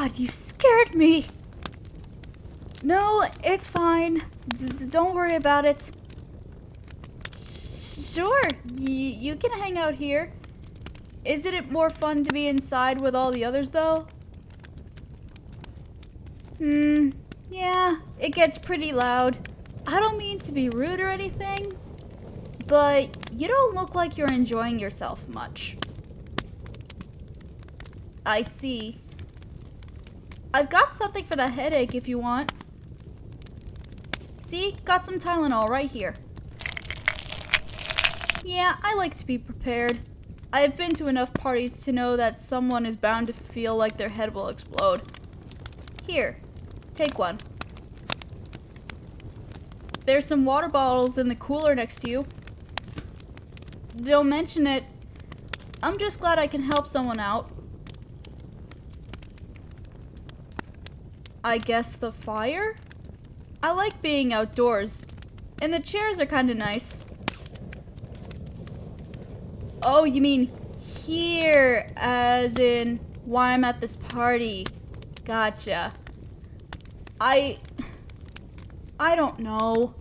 God, you scared me. No, it's fine. Don't worry about it. Sure, you can hang out here. Isn't it more fun to be inside with all the others, though? Yeah, it gets pretty loud. I don't mean to be rude or anything, but you don't look like you're enjoying yourself much. I see. I've got something for that headache if you want. See? Got some Tylenol right here. Yeah, I like to be prepared. I have been to enough parties to know that someone is bound to feel like their head will explode. Here, take one. There's some water bottles in the cooler next to you. Don't mention it. I'm just glad I can help someone out. I guess the fire? I like being outdoors, and the chairs are kinda nice. Oh, you mean here, as in why I'm at this party. Gotcha. I don't know.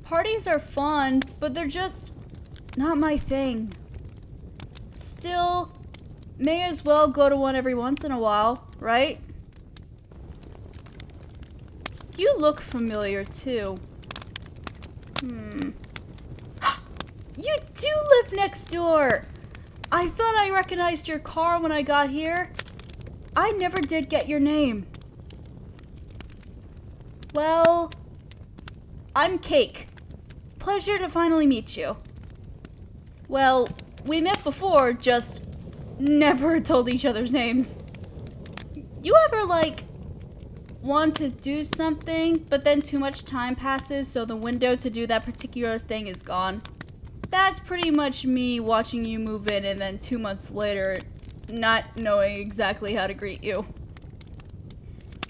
Parties are fun, but they're just not my thing. Still, may as well go to one every once in a while, right? You look familiar, too. You do live next door! I thought I recognized your car when I got here. I never did get your name. Well, I'm Cake. Pleasure to finally meet you. Well, we met before, just never told each other's names. You ever, want to do something, but then too much time passes, so the window to do that particular thing is gone? That's pretty much me watching you move in and then 2 months later not knowing exactly how to greet you.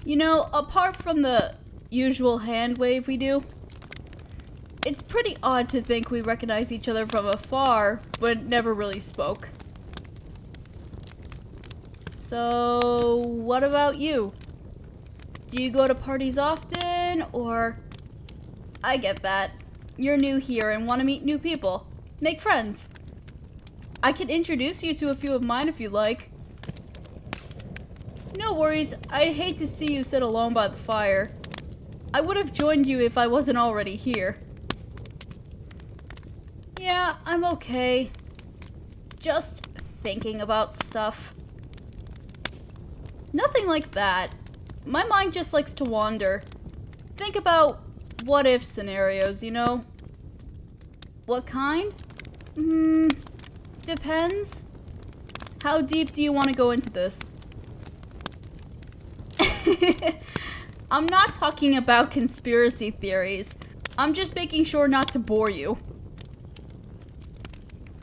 You know, apart from the usual hand wave we do, it's pretty odd to think we recognize each other from afar, but never really spoke. So, what about you? Do you go to parties often, or... I get that. You're new here and want to meet new people. Make friends. I can introduce you to a few of mine if you like. No worries, I'd hate to see you sit alone by the fire. I would have joined you if I wasn't already here. Yeah, I'm okay. Just thinking about stuff. Nothing like that. My mind just likes to wander. Think about what-if scenarios, you know? What kind? Depends. How deep do you want to go into this? I'm not talking about conspiracy theories. I'm just making sure not to bore you.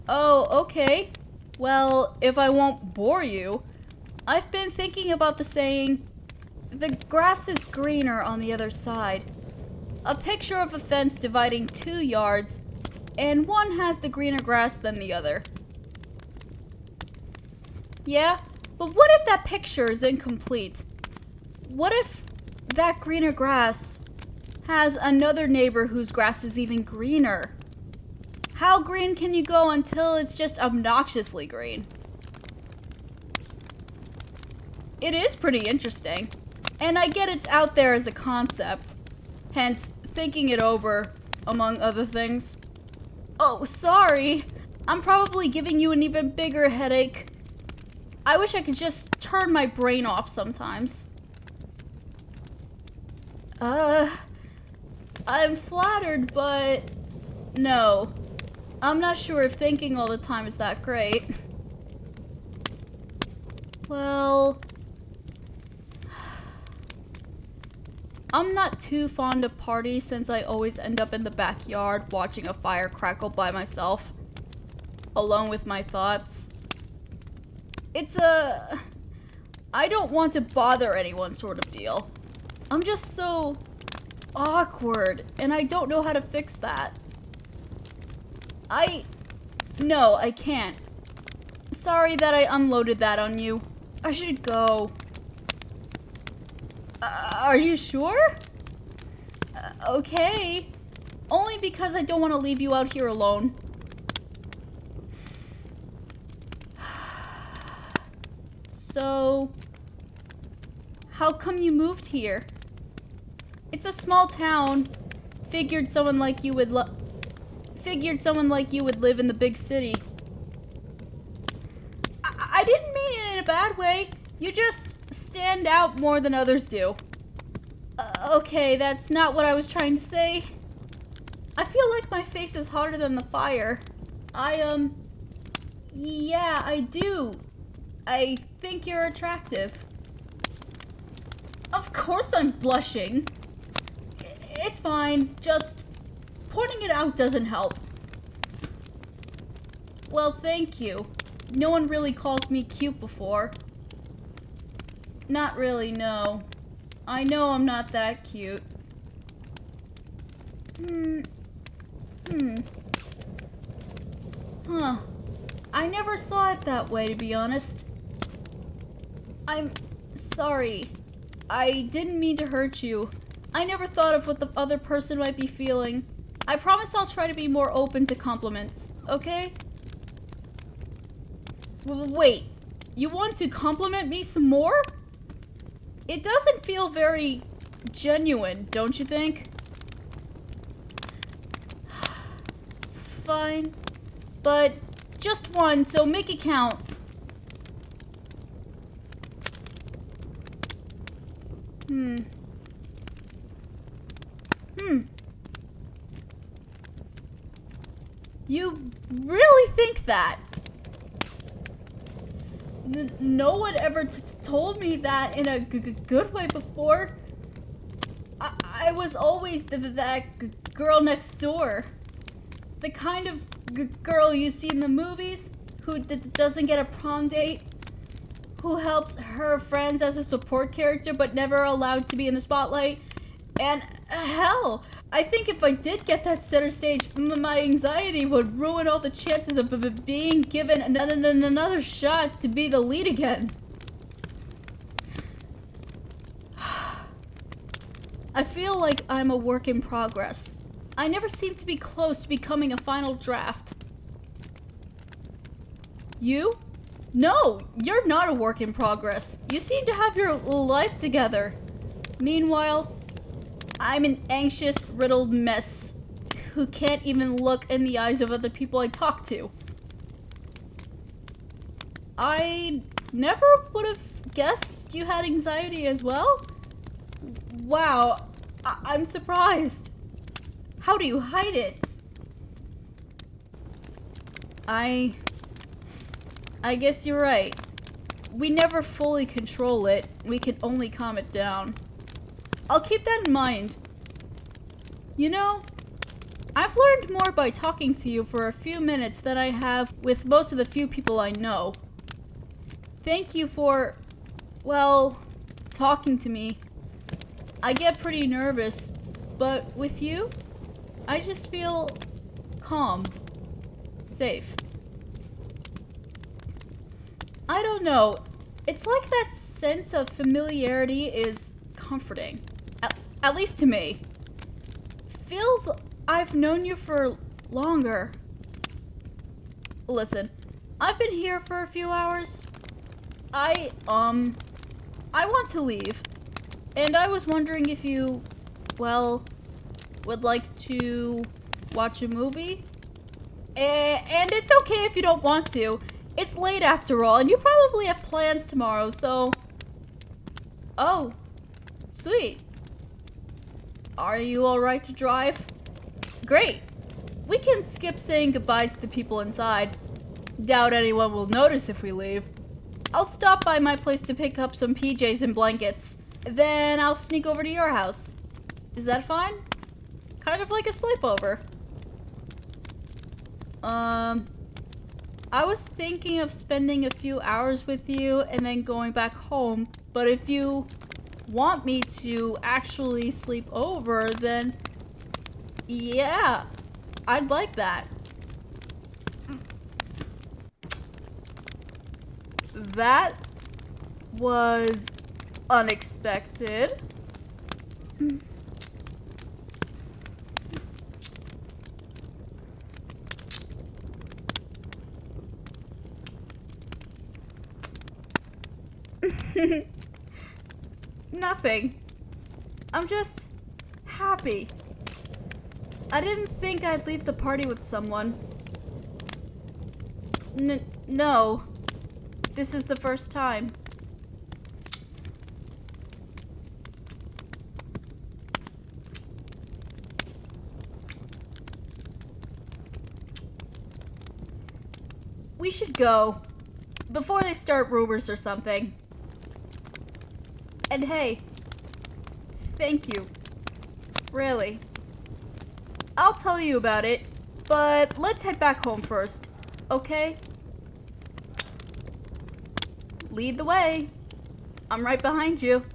Oh, okay. Well, if I won't bore you, I've been thinking about the saying, the grass is greener on the other side. A picture of a fence dividing 2 yards, and one has the greener grass than the other. Yeah, but what if that picture is incomplete? What if that greener grass has another neighbor whose grass is even greener? How green can you go until it's just obnoxiously green? It is pretty interesting, and I get it's out there as a concept, hence thinking it over, among other things. Oh, sorry. I'm probably giving you an even bigger headache. I wish I could just turn my brain off sometimes. I'm flattered, but no. I'm not sure if thinking all the time is that great. Well, I'm not too fond of parties since I always end up in the backyard watching a fire crackle by myself, alone with my thoughts. I don't want to bother anyone sort of deal. I'm just so awkward, and I don't know how to fix that. No, I can't. Sorry that I unloaded that on you. I should go. Are you sure? Okay. Only because I don't want to leave you out here alone. So, how come you moved here? It's a small town. Figured someone like you would live in the big city. I didn't mean it in a bad way. You just stand out more than others do. Okay, that's not what I was trying to say. I feel like my face is hotter than the fire. Yeah, I do. I think you're attractive. Of course I'm blushing. It's fine, just pointing it out doesn't help. Well, thank you. No one really called me cute before. Not really, no. I know I'm not that cute. Huh. I never saw it that way, to be honest. I'm sorry. I didn't mean to hurt you. I never thought of what the other person might be feeling. I promise I'll try to be more open to compliments, okay? Wait, you want to compliment me some more? It doesn't feel very genuine, don't you think? Fine. But just one, so make it count. You really think that? No one ever told me that in a good way before. I was always that girl next door. The kind of girl you see in the movies who doesn't get a prom date, who helps her friends as a support character but never allowed to be in the spotlight. And hell, I think if I did get that center stage, my anxiety would ruin all the chances of being given another shot to be the lead again. I feel like I'm a work in progress. I never seem to be close to becoming a final draft. You? No, you're not a work in progress. You seem to have your life together. Meanwhile, I'm an anxious, riddled mess who can't even look in the eyes of other people I talk to. I never would have guessed you had anxiety as well. Wow, I'm surprised. How do you hide it? I guess you're right. We never fully control it. We can only calm it down. I'll keep that in mind. You know, I've learned more by talking to you for a few minutes than I have with most of the few people I know. Thank you for, well, talking to me. I get pretty nervous, but with you, I just feel calm, safe. I don't know. It's like that sense of familiarity is comforting. At least to me. Feels I've known you for longer. Listen, I've been here for a few hours. I want to leave. And I was wondering if you, well, would like to watch a movie? And it's okay if you don't want to. It's late after all, and you probably have plans tomorrow, so... Oh, sweet. Are you alright to drive? Great. We can skip saying goodbye to the people inside. Doubt anyone will notice if we leave. I'll stop by my place to pick up some PJs and blankets. Then I'll sneak over to your house. Is that fine? Kind of like a sleepover. I was thinking of spending a few hours with you and then going back home, but if you want me to actually sleep over, then yeah, I'd like that. That was unexpected. Nothing. I'm just happy. I didn't think I'd leave the party with someone. No. This is the first time. We should go. Before they start rumors or something. And hey, thank you. Really. I'll tell you about it, but let's head back home first, okay? Lead the way. I'm right behind you.